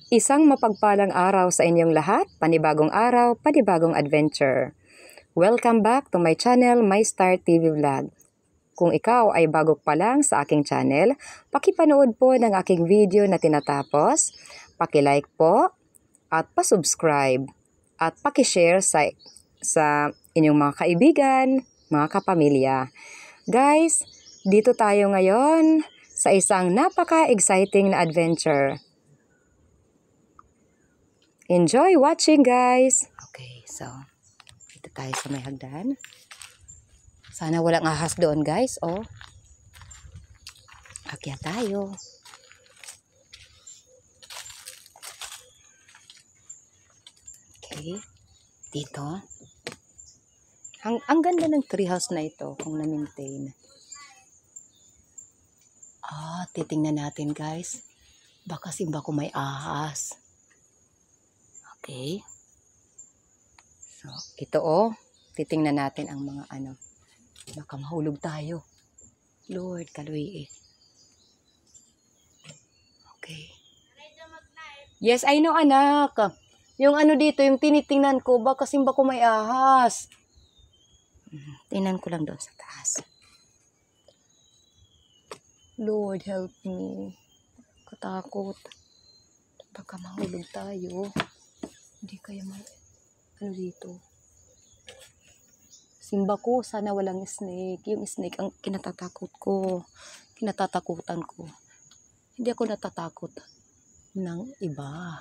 Isang mapagpalang araw sa inyong lahat, panibagong araw, panibagong adventure. Welcome back to my channel, My Star TV Vlog. Kung ikaw ay bago pa lang sa aking channel, pakipanood po ng aking video na tinatapos, pakilike po, at pasubscribe, at pakishare sa inyong mga kaibigan, mga kapamilya. Guys, dito tayo ngayon sa isang napaka-exciting na adventure. Enjoy watching, guys! Okay, so, dito tayo sa may hagdan. Sana walang ahas doon, guys. Oh, akyat tayo. Okay, dito. Ang ganda ng treehouse na ito kung na-maintain. Titingnan natin, guys. Baka simba ko may ahas. Okay. So, ito titingnan natin ang mga baka mahulog tayo. Lord, kaluwi eh. Okay. Yes, I know, anak. Yung dito, yung tinitingnan ko, baka simba ko may ahas. Tingnan ko lang doon sa taas. Lord, help me. Katakot. Baka mahulog tayo. Hindi kaya dito. Simba ko, sana walang snake. Yung snake ang kinatatakutan ko. Hindi ako natatakot ng iba.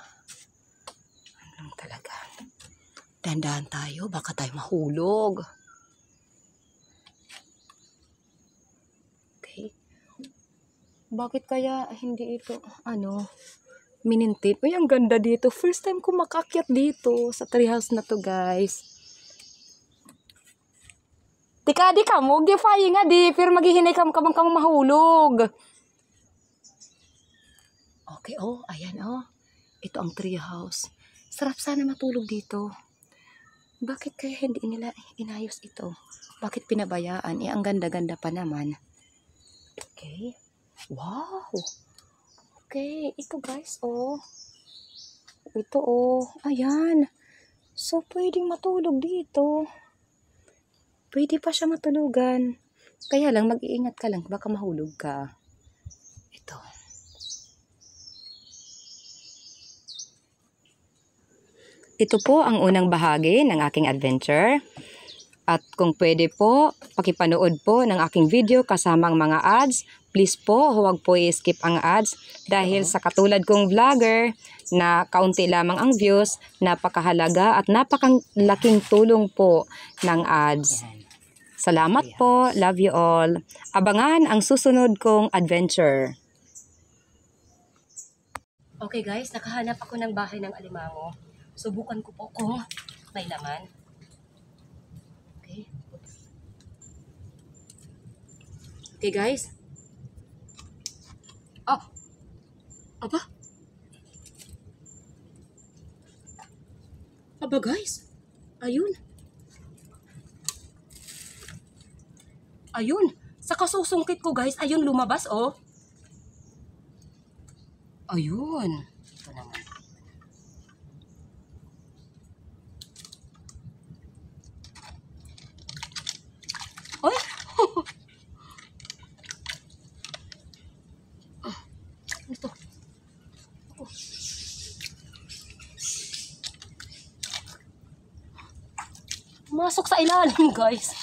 Ano talaga. Dandahan tayo, baka tayo mahulog. Okay. Bakit kaya hindi ito, minintin? Uy, ang ganda dito. First time ko makakyat dito sa treehouse na to, guys. Tika, di ka mo. Gifay nga, di. Pero maghihinay ka kamang mahulog. Okay, ayan, ito ang treehouse. Sarap sana matulog dito. Bakit kaya hindi nila inayos ito? Bakit pinabayaan? Ang ganda-ganda pa naman. Okay. Wow. Okay, ito guys, Ito, ayan. So, pwedeng matulog dito. Pwede pa siya matulugan. Kaya lang, mag-iingat ka lang. Baka mahulog ka. Ito. Ito po ang unang bahagi ng aking adventure. At kung pwede po, pakipanood po ng aking video kasama ang mga ads. Please po, huwag po i-skip ang ads dahil sa katulad kong vlogger na kaunti lamang ang views, napakahalaga at napakalaking tulong po ng ads. Salamat po. Love you all. Abangan ang susunod kong adventure. Okay guys, nakahanap ako ng bahay ng alimango. Subukan ko po kung may laman. Okay. Okay guys. Aba guys. Ayun. Sa kasusungkit ko guys, ayun lumabas Ayun. Ito naman. Oy! Ito. Masok sa ilalim, guys.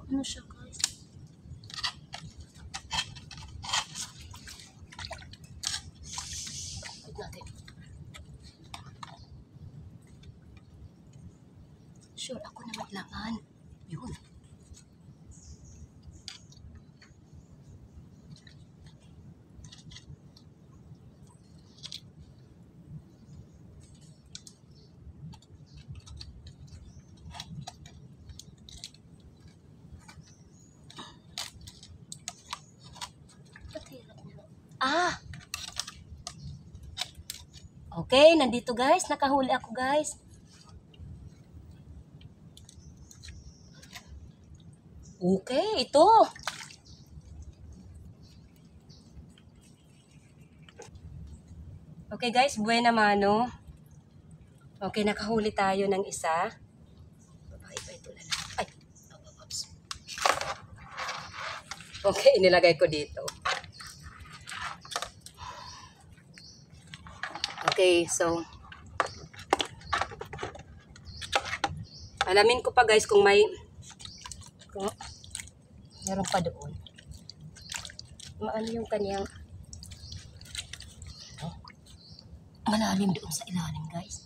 Ano siya, guys? Wait natin. Sure, ako na may laman. Yun. Okay, nandito guys. Nakahuli ako guys. Okay, ito. Okay guys, buena mano. Okay, nakahuli tayo ng isa. Babae pa ito na lang. Ay, oops. Okay, inilagay ko dito. Okay, so alamin ko pa guys kung meron pa doon. Maano yung kaniyang malalim doon sa ilalim guys.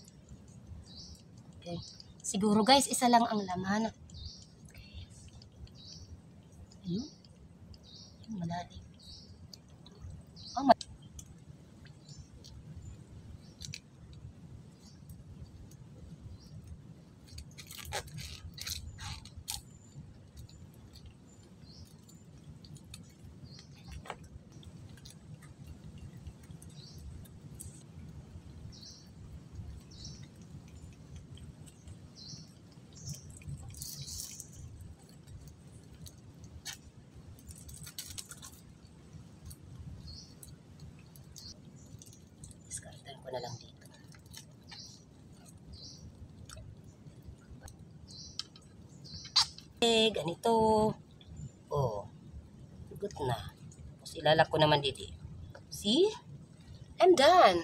Okay. Siguro guys, isa lang ang laman. Ayun. Malalim. Oh, diskartan ko na lang dito. Ganito. Oh, good na. Tapos ilalak ko naman dito. See? I'm done.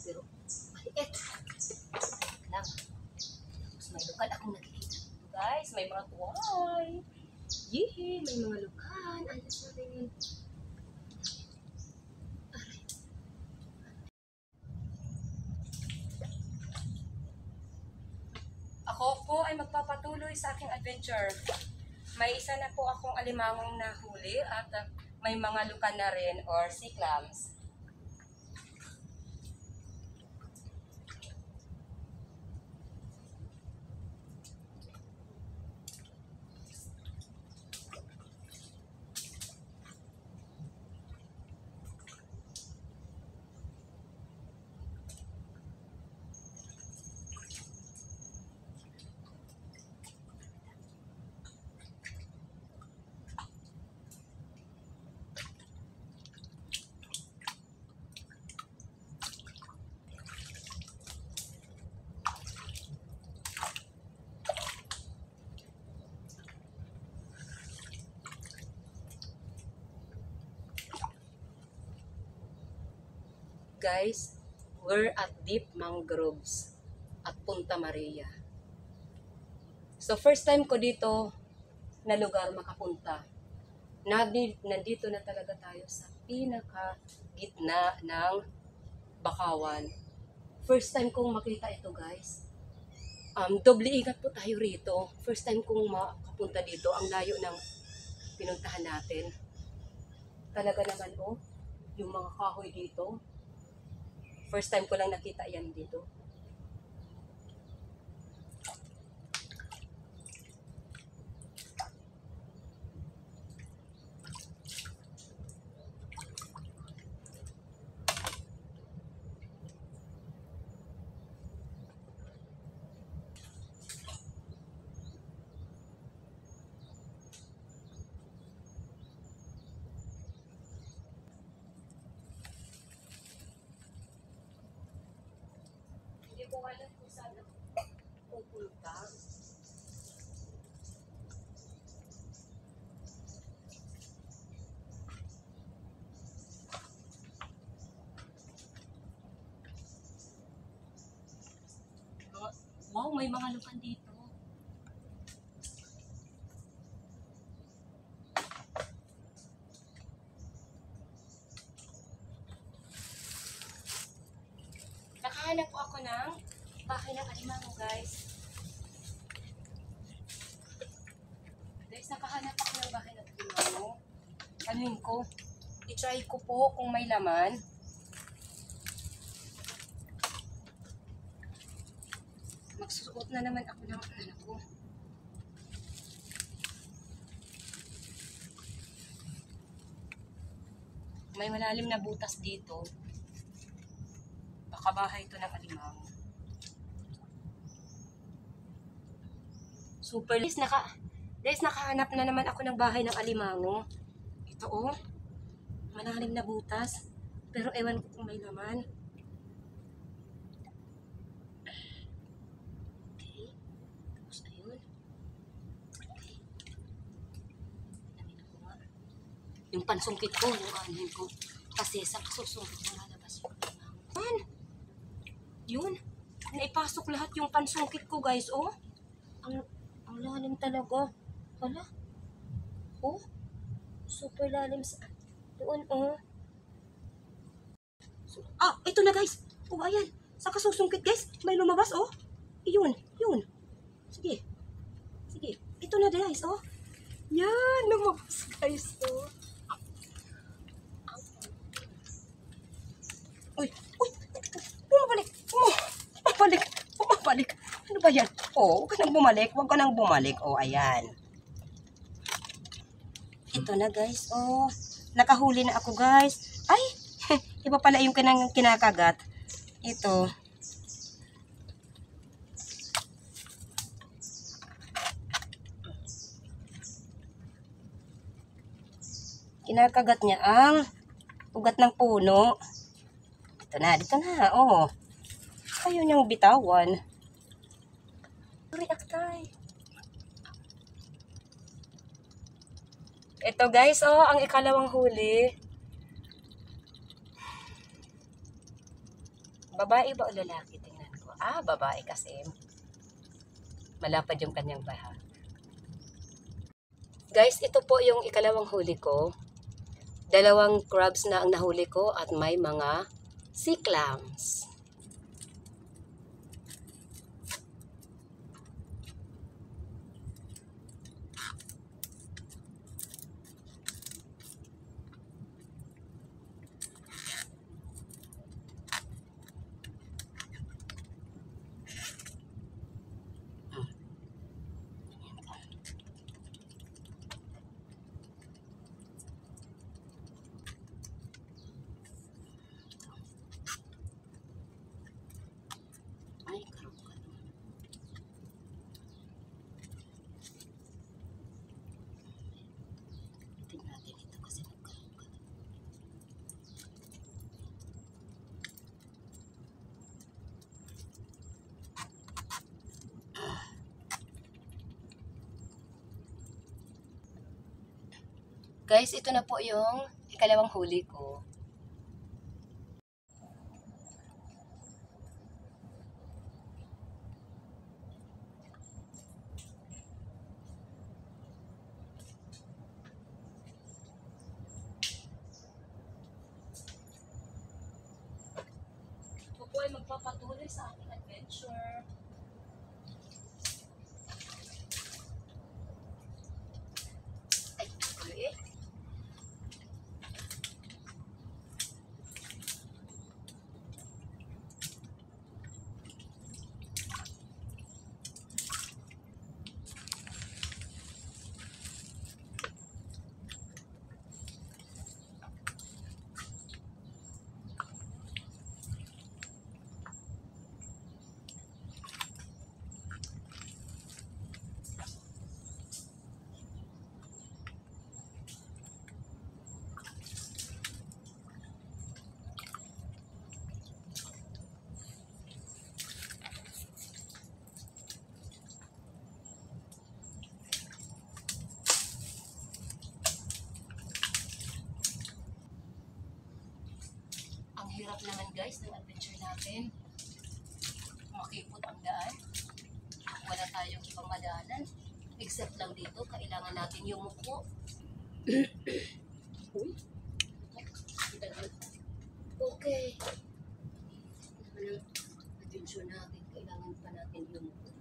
Pero maliit lang. Tapos may lukan akong nakikita. Guys, may mga tuway. Yee, may mga lukan. Ayos na rin. Ako po ay magpapatuloy sa aking adventure. May isa na po akong alimangong nahuli at may mga lukan na rin or sea clams. Guys, we're at Deep Mangroves at Punta Maria. So first time ko dito na lugar makapunta. Nandito na talaga tayo sa pinaka gitna ng Bakawan. First time kong makita ito guys. Doble ingat po tayo rito. First time kong makapunta dito. Ang layo ng pinuntahan natin. Talaga naman yung mga kahoy dito. First time ko lang nakita yan dito. Hindi ko alam kung saan pupunta. Wow, may mga lukan dito. Nakahanap po ako ng bahay ng alimango guys. Guys, nakahanap ako ng bahay ng alimango. Anuin ko, i-try ko po kung may laman. Magsusuot na naman ako ng ano ko. May malalim na butas dito. Kabahay ito ng alimango. Super. Guys, nakahanap na naman ako ng bahay ng alimango. Ito oh. Malalim na butas. Pero ewan ko kung may laman. Okay. Tapos ayun. Okay. Namin ako nga. Yung pansungkit ko, yung anin ko. Kasi sa susungkit ko lalabas yung alimango. Yun. Naipasok lahat yung pansungkit ko guys. Oh. Ang lalim talaga. Hala. Oh. Super lalim sa... Doon, oh. Ito na guys. Oh, ayan. Sa kasusungkit guys. May lumabas, oh. Yun. Sige. Ito na guys, oh. Yan. Lumabas guys, oh. Uy. Bumabalik. Ano ba yan? Oh, huwag ka nang bumalik. Oh, ayan. Ito na guys, oh. Nakahuli na ako guys. Ay, iba pala yung kinakagat. Ito. Kinakagat niya ang ugat ng puno. Dito na, oh. Ayaw niyang bitawan. React tayo. Ito guys, oh, ang ikalawang huli. Babae ba o lalaki? Tingnan ko. Babae kasi. Malapad yung kanyang baha. Guys, ito po yung ikalawang huli ko. 2 crabs na ang nahuli ko at may mga sea clams. Ay, karong-karong. Tingnan natin ito kasi nagkarong-karong. Guys, ito na po yung ikalawang huli ko. Ito po ay magpapatuloy sa aking adventure. Ay, tuloy eh. Ang hirap naman guys ng adventure natin. Makipot ang daan. Wala tayong ibang madaanan. Except lang dito, kailangan natin yung muko. Uy. Okay. Ano adventure natin, kailangan pa natin yung muko.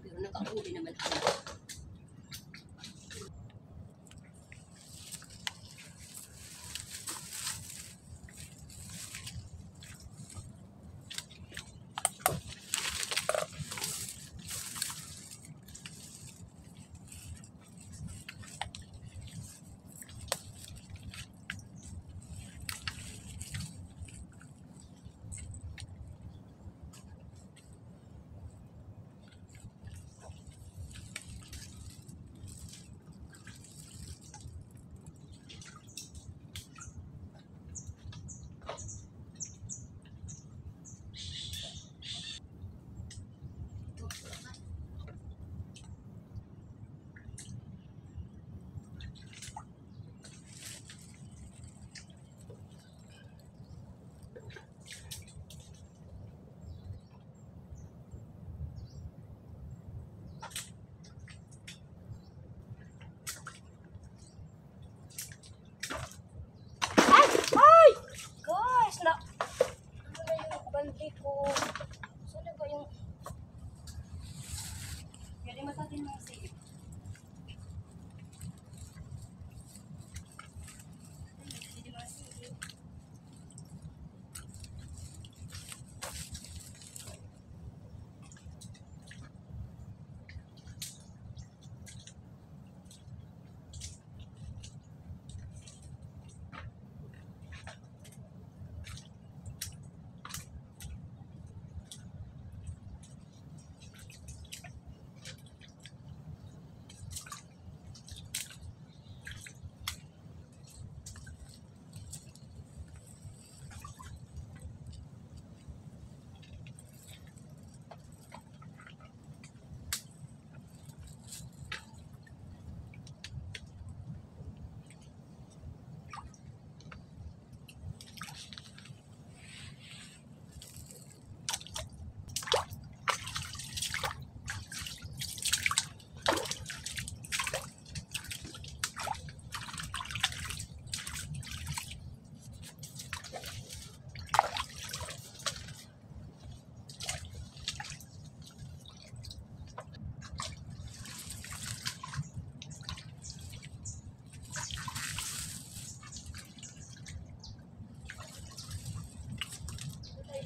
Pero nakahuli naman ako.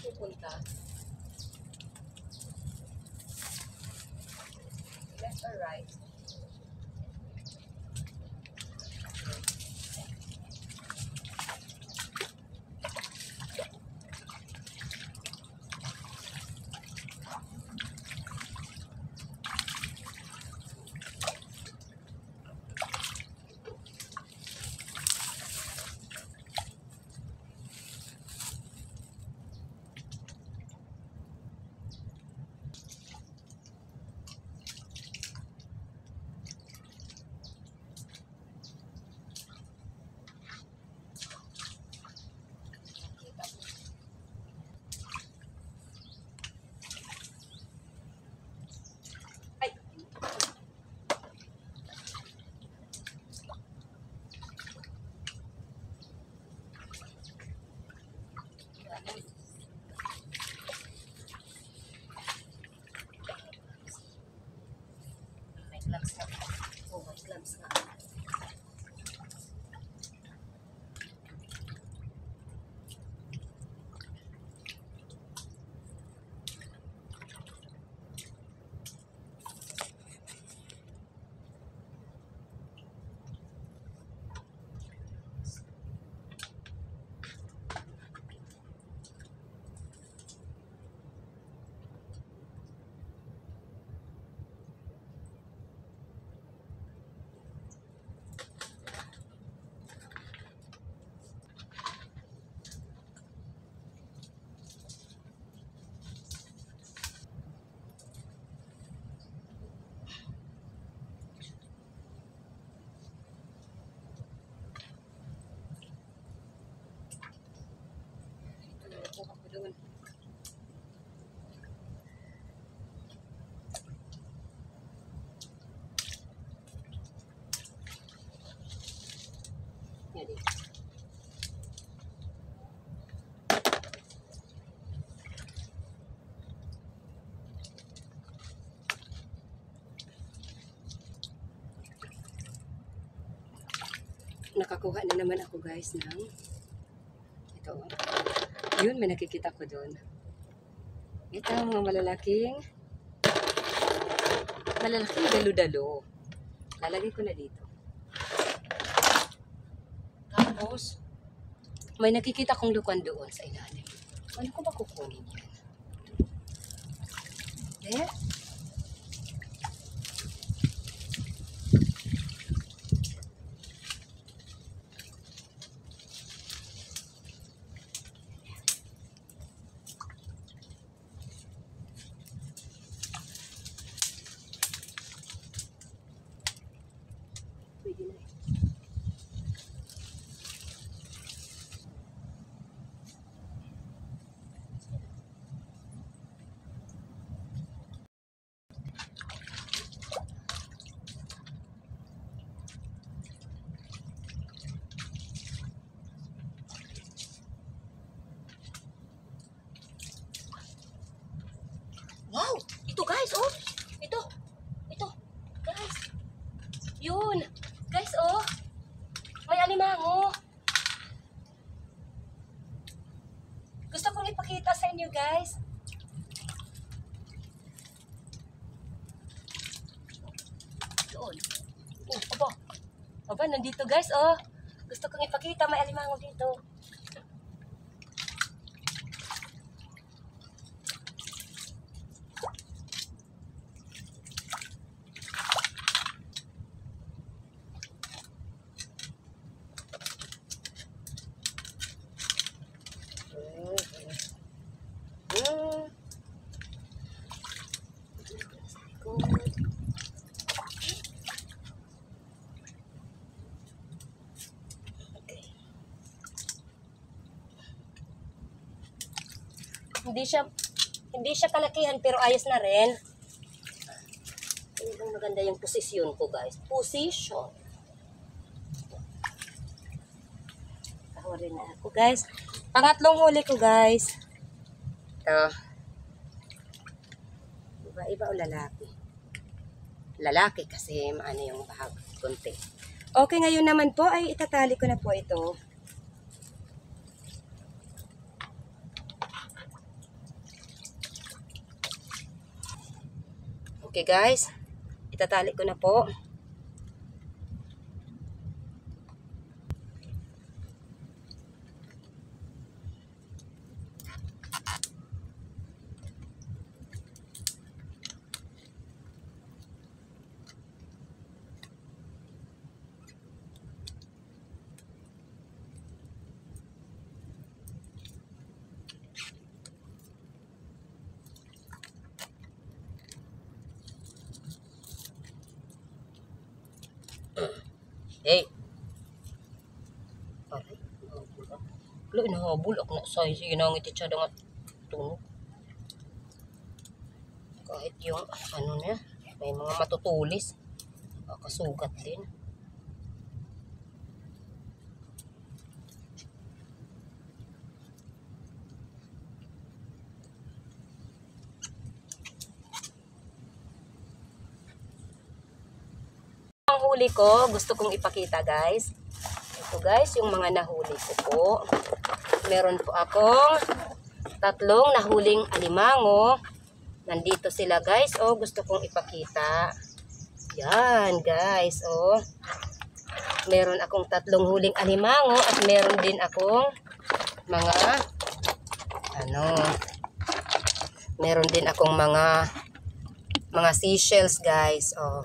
pupunta? Left or right? Ay! May gloves na. Oh, may gloves na. Nakuha ko doon. Yan eh. Nakakuha na naman ako guys ng ito. Yun, may nakikita ko doon. Ito, mga malalaking dalo-dalo. Lalagay ko na dito. Tapos, may nakikita kong lukan doon sa ilalim. Ano ko ba kukunin yan? Eh? Pwede na eh. Wow! Ito guys, oh! Ito! Ito! Guys! Yun! Guys, oh! May alimango! Gusto kong ipakita sa inyo, guys. Doon. Oh, aba. Aba, nandito guys, oh. Gusto kong ipakita, may alimango dito. Hindi siya kalakihan pero ayos na rin. Ano maganda yung posisyon ko, guys. Position. Kahuli na ako, guys. Pangatlong huli ko, guys. Ito. Iba o lalaki? Lalaki kasi maano yung bahag konti. Okay, ngayon naman po ay itatali ko na po ito. Okay guys, itatali ko na po. Hey. Aray, lo inahabol ako na size. Sige na ang ititsa nga tunog. Kahit yung ano niya, may mga matutulis. Kasugat din. Ang huli ko, gusto kong ipakita guys. Ito guys, yung mga nahuli ko po. Meron po akong 3 nahuling alimango. Nandito sila guys. Oh, gusto kong ipakita. Yan guys. Oh. Meron akong 3 huling alimango at meron din akong mga meron din akong mga seashells guys. Oh.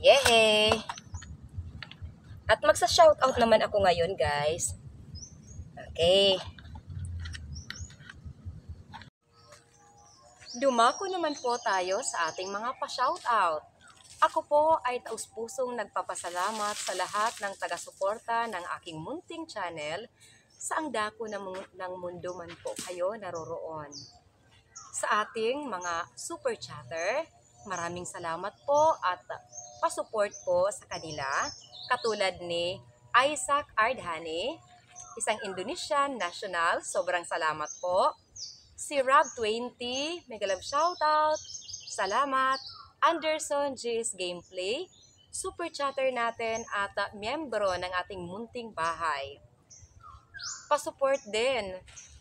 Yehey! At magsa-shoutout naman ako ngayon guys. Okay. Dumako naman po tayo sa ating mga pa-shoutout. Ako po ay taus-pusong nagpapasalamat sa lahat ng taga-suporta ng aking munting channel saang dako ng mundo man po kayo naroroon. Sa ating mga super chatter, maraming salamat po at pa-support po sa kanila, katulad ni Isaac Ardhani, isang Indonesian national, sobrang salamat po. Si Rob20, mega love shoutout, salamat. Anderson G's Gameplay, super chatter natin at miyembro ng ating munting bahay. Pa-support din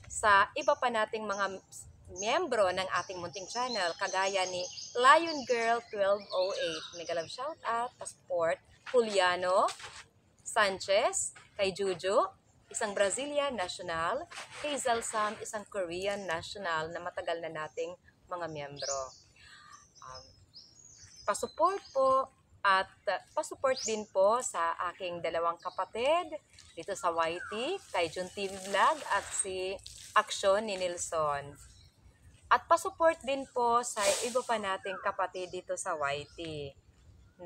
sa iba pa nating mga miyembro ng ating munting channel, kagaya ni Lion Girl 1208, mega love shoutout, pa-support. Juliano Sanchez, kay Juju, isang Brazilian national, Hazel Sam, isang Korean national na matagal na nating mga miyembro. Pa-support po at pa-support din po sa aking 2 kapatid dito sa YT, kay Jun TV Vlog at si Aksyon ni Nilson. At pa-support din po sa iba pa nating kapatid dito sa YT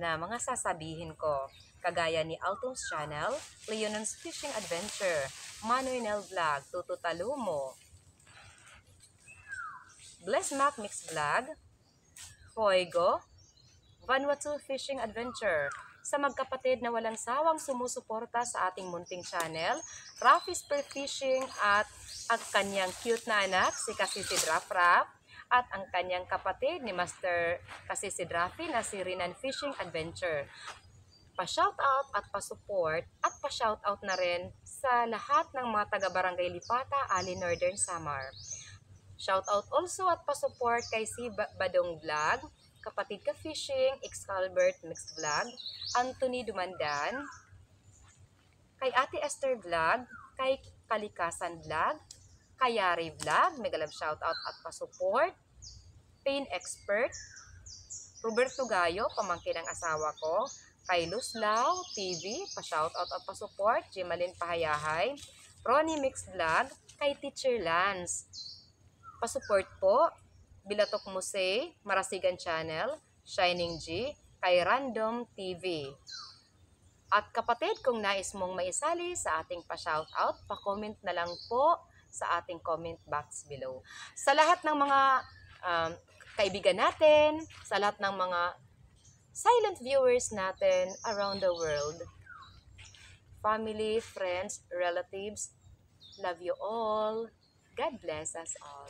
na mga sasabihin ko, kagaya ni Alton's Channel, Leonon's Fishing Adventure, Manoy Nel Vlog, Tuto Talumo, Bless Mac Mix Vlog, Foigo, Vanuatu Fishing Adventure, sa magkapatid na walang sawang sumusuporta sa ating munting channel, Raffy's Per Fishing at ang kanyang cute na anak, si Kasisi Drafraf, at ang kanyang kapatid ni Master Kasisi Drafi na si Rinan Fishing Adventure. Pa-shoutout at pa-support at pa-shoutout na rin sa lahat ng mga taga-barangay Lipata, Ali Northern Samar. Shoutout also at pa-support kay si Badong Vlog, Kapatid Ka Fishing, Excalbert Mixed Vlog, Anthony Dumandan, kay Ate Esther Vlog, kay Kalikasan Vlog, kay Yari Vlog, mega love shoutout at pa-support, Pain Expert, Roberto Gayo, pamangkin ng asawa ko, kay Luslao TV, pa-shoutout at pa-support, Jimalin Pahayahay, Ronnie Mixed Vlog, kay Teacher Lance, pa-support po, Bilatok Muse, Marasigan Channel, Shining G, kay Random TV. At kapatid, kung nais mong maisali sa ating pa-shoutout, pa-comment na lang po sa ating comment box below. Sa lahat ng mga kaibigan natin, sa lahat ng mga silent viewers natin around the world, family, friends, relatives, love you all. God bless us all.